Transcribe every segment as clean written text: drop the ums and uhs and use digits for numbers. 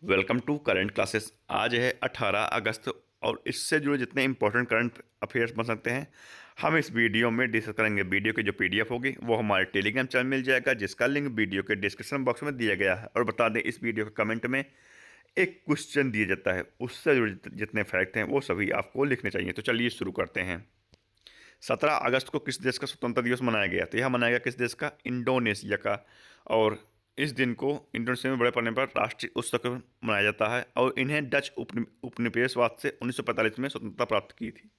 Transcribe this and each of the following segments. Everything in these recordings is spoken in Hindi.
Welcome to current classes. आज है 18 अगस्त और इससे जुड़े जितने इंपॉर्टेंट करंट अफेयर्स बन सकते हैं हम इस वीडियो में डिस्कस करेंगे। वीडियो की जो पीडीएफ होगी वो हमारे टेलीग्राम चैनल मिल जाएगा, जिसका लिंक वीडियो के डिस्क्रिप्शन बॉक्स में दिया गया है। और बता दें, इस वीडियो के कमेंट में एक क्वेश्चन दिया जाता है, उससे जुड़े जितने फैक्ट हैं वो सभी आपको लिखने चाहिए। तो चलिए शुरू करते हैं। 17 अगस्त को किस देश का स्वतंत्रता दिवस मनाया गया? तो यह मनाया गया किस देश का? इंडोनेशिया का। और इस दिन को इंडोनेशिया में बड़े पड़ने पर राष्ट्रीय उत्सव के रूप में मनाया जाता है और इन्हें डच उपनिवेशवाद से 1945 में स्वतंत्रता प्राप्त की थी।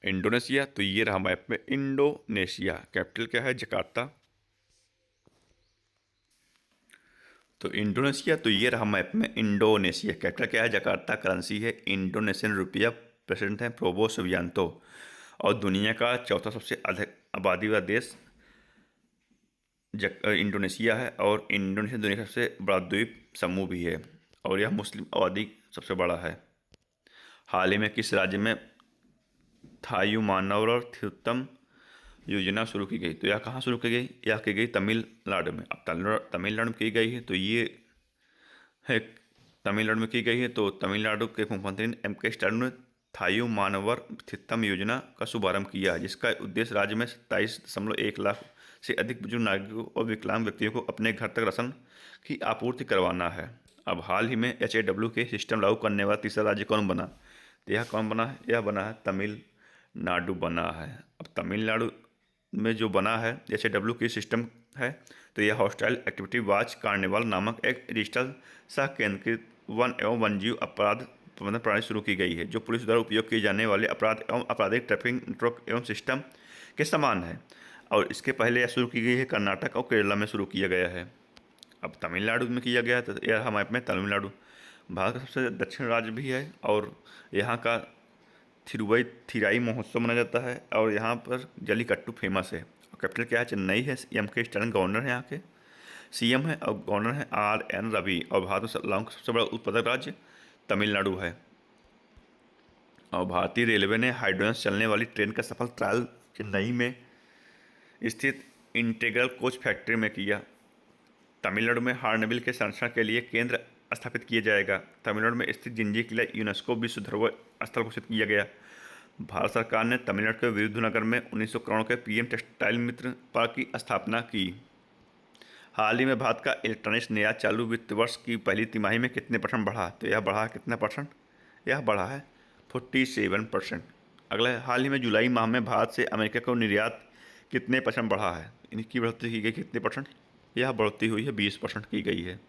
इंडोनेशिया, तो ये रहा मैप में इंडोनेशिया। कैपिटल क्या है? जकार्ता। तो इंडोनेशिया, तो ये रहा मैप में इंडोनेशिया। कैपिटल क्या है? जकार्ता। करेंसी है इंडोनेशियन रुपया। प्रेसिडेंट है प्रोबो सुबियांतो। और दुनिया का चौथा सबसे अधिक आबादी वाला देश इंडोनेशिया है। और इंडोनेशिया दुनिया का सबसे बड़ा द्वीप समूह भी है और यह मुस्लिम आबादी सबसे बड़ा है। हाल ही में किस राज्य में थायुमानवर थिरुत्तम योजना शुरू की गई? तो यह कहाँ शुरू की गई? यह की गई तमिलनाडु में। अब तमिलनाडु में की गई है, तो ये है तमिलनाडु में की गई है। तो तमिलनाडु के मुख्यमंत्री M.K. स्टालिन ने थायुमानवर थिरुत्तम योजना का शुभारंभ किया है, जिसका उद्देश्य राज्य में 27.1 लाख से अधिक बुजुर्ग नागरिकों और विकलांग व्यक्तियों को अपने घर तक राशन की आपूर्ति करवाना है। अब हाल ही में HAW के सिस्टम लागू करने वाला तीसरा राज्य कौन बना? तो यह कौन बना है? यह बना है तमिलनाडु बना है। अब तमिलनाडु में जो बना है HAW की सिस्टम है, तो यह हॉस्टाइल एक्टिविटी वॉच कार्निवाल नामक एक डिजिटल सह केंद्रित वन एवं वन्यजीव अपराध प्रबंधन प्रणाली शुरू की गई है, जो पुलिस द्वारा उपयोग किए जाने वाले अपराध एवं आपराधिक ट्रैफिकिंग नेटवर्क एवं सिस्टम के समान है। और इसके पहले यह शुरू की गई है कर्नाटक और केरला में शुरू किया गया है। अब तमिलनाडु में किया गया, तो यह हमारे में तमिलनाडु भारत का सबसे दक्षिण राज्य भी है और यहाँ का थिराई महोत्सव मनाया जाता है और यहाँ पर जलीकट्टू फेमस है। और कैपिटल क्या है? चेन्नई है। M.K. स्टालिन गवर्नर है, यहाँ के CM है और गवर्नर है R.N. रवि। और भारत में लौंग का सबसे बड़ा उत्पादक राज्य तमिलनाडु है। और भारतीय रेलवे ने हाइड्रोजन से चलने वाली ट्रेन का सफल ट्रायल चेन्नई में स्थित इंटीग्रल कोच फैक्ट्री में किया। तमिलनाडु में हॉर्नबिल के संरक्षण के लिए केंद्र स्थापित किया जाएगा। तमिलनाडु में स्थित जिंजी किला यूनेस्को विश्व धरोहर स्थल घोषित किया गया। भारत सरकार ने तमिलनाडु के विरुधुनगर में 1900 करोड़ के PM टेक्सटाइल मित्र पार्क की स्थापना की। हाल ही में भारत का इलेक्ट्रॉनिक्स निर्यात चालू वित्त वर्ष की पहली तिमाही में कितने परसेंट बढ़ा? तो यह बढ़ा है कितना परसेंट? यह बढ़ा है 47%। अगला, हाल ही में जुलाई माह में भारत से अमेरिका को निर्यात कितने परसेंट बढ़ा है? इनकी बढ़ोतरी की गई कितने परसेंट? यह बढ़ोतरी हुई है 20% की गई है।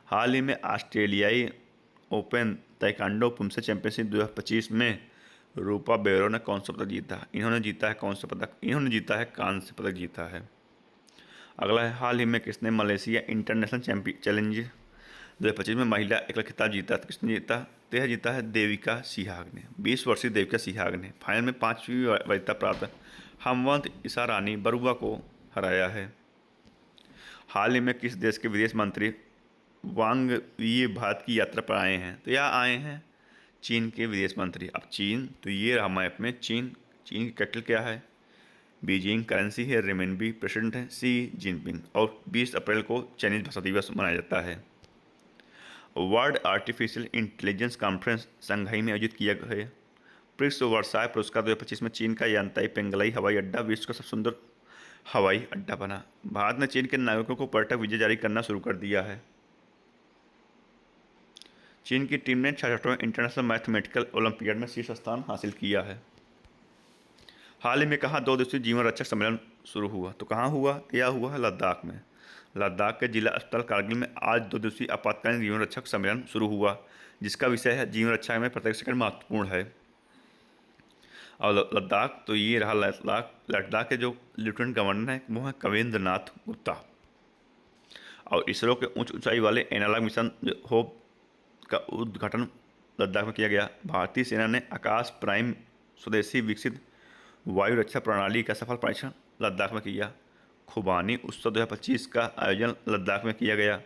हाल ही में ऑस्ट्रेलियाई ओपन ताइक्वांडो पुमसे चैंपियनशिप 2025 में रूपा बेरो ने कौन सा पदक जीता? इन्होंने जीता है कौन सा पदक? इन्होंने जीता है कांस्य पदक जीता है। अगला है, हाल ही में किसने मलेशिया इंटरनेशनल चैलेंज 2025 में महिला एकल खिताब जीता? तो किसने जीता? तो यह जीता है देविका सिहाग ने। 20 वर्षीय देविका सिहाग ने फाइनल में 5वीं वरीयता प्राप्त हमवंत ईसारानी बरुआ को हराया है। हाल ही में किस देश के विदेश मंत्री वांग ये भारत की यात्रा पर आए हैं? तो यह आए हैं चीन के विदेश मंत्री। अब चीन, तो ये रहा मैप में चीन। चीन की कैपिटल क्या है? बीजिंग। करेंसी है रेमिनबी। प्रेसिडेंट है शी जिनपिंग। और 20 अप्रैल को चाइनीज भाषा दिवस मनाया जाता है। World artificial intelligence conference Shanghai में आयोजित किया गया। प्रिक्स वर्साय पुरस्कार 2025 में चीन का यांताई पेंगलई हवाई अड्डा विश्व का सबसे सुंदर हवाई अड्डा बना। भारत ने चीन के नागरिकों को पर्यटक वीजा जारी करना शुरू कर दिया है। चीन की टीम ने 66वें इंटरनेशनल मैथमेटिकल ओलंपियाड में शीर्ष स्थान हासिल किया है। हाल ही में कहाँ 2 दिवसीय जीवन रक्षक सम्मेलन शुरू हुआ? तो कहाँ हुआ? यह हुआ है लद्दाख में। लद्दाख के जिला अस्पताल कारगिल में आज 2 दिवसीय आपातकालीन जीवन रक्षक सम्मेलन शुरू हुआ, जिसका विषय है जीवन रक्षा में प्रत्येक सेकंड महत्वपूर्ण है। और लद्दाख, तो ये रहा लद्दाख। लद्दाख के जो लेफ्टिनेंट गवर्नर हैं वो हैं कवेंद्र नाथ गुप्ता। और इसरो के उच्च ऊंचाई वाले एनालॉग मिशन होप का उद्घाटन लद्दाख में किया गया। भारतीय सेना ने आकाश प्राइम स्वदेशी विकसित वायु रक्षा प्रणाली का सफल परीक्षण लद्दाख में किया। खुबानी उत्सव 2025 का आयोजन लद्दाख में किया गया।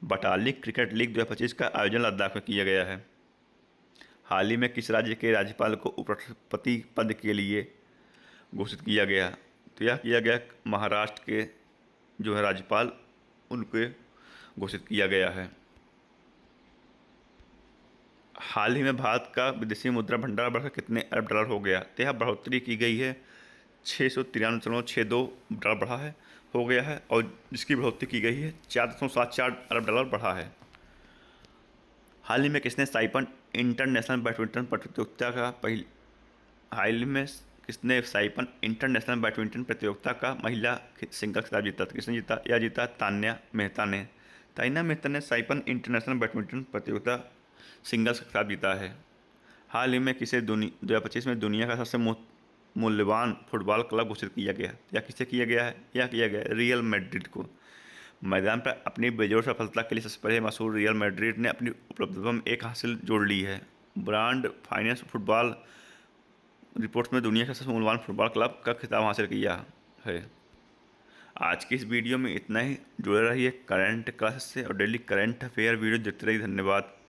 बटालिक क्रिकेट लीग 2025 का आयोजन लद्दाख में किया गया है। हाल ही में किस राज्य के राज्यपाल को उपराष्ट्रपति पद के लिए घोषित किया गया? तो यह किया गया महाराष्ट्र के जो है राज्यपाल, उनके घोषित किया गया है। हाल ही में भारत का विदेशी मुद्रा भंडार बढ़कर कितने अरब डॉलर हो गया? तो यह बढ़ोतरी की गई है, 693.62 डॉलर बढ़ा है, हो गया है, और जिसकी बढ़ोतरी की गई है 4.74 अरब डॉलर बढ़ा है। हाल ही में किसने साइपन इंटरनेशनल बैडमिंटन प्रतियोगिता का हाल ही में किसने साइपन इंटरनेशनल बैडमिंटन प्रतियोगिता का महिला सिंगल खिताब जीता? किसने जीता? यह जीता तान्या मेहता ने। तान्या मेहता ने साइपन इंटरनेशनल बैडमिंटन प्रतियोगिता सिंगल्स का खिताब जीता है। हाल ही में किसे 2025 में दुनिया का सबसे मूल्यवान फुटबॉल क्लब घोषित किया गया? या किसे किया गया है? यह किया गया है रियल मैड्रिड को। मैदान पर अपनी बेजोड़ सफलता के लिए सबसे पहले मशहूर रियल मैड्रिड ने अपनी उपलब्धियों में एक हासिल जोड़ ली है। ब्रांड फाइनेंस फुटबॉल रिपोर्ट्स में दुनिया का सबसे मूल्यवान फुटबॉल क्लब का खिताब हासिल किया है। आज की इस वीडियो में इतना ही। जुड़े रहिए करंट क्लासेस से और डेली करंट अफेयर वीडियो देखते रहिए। धन्यवाद।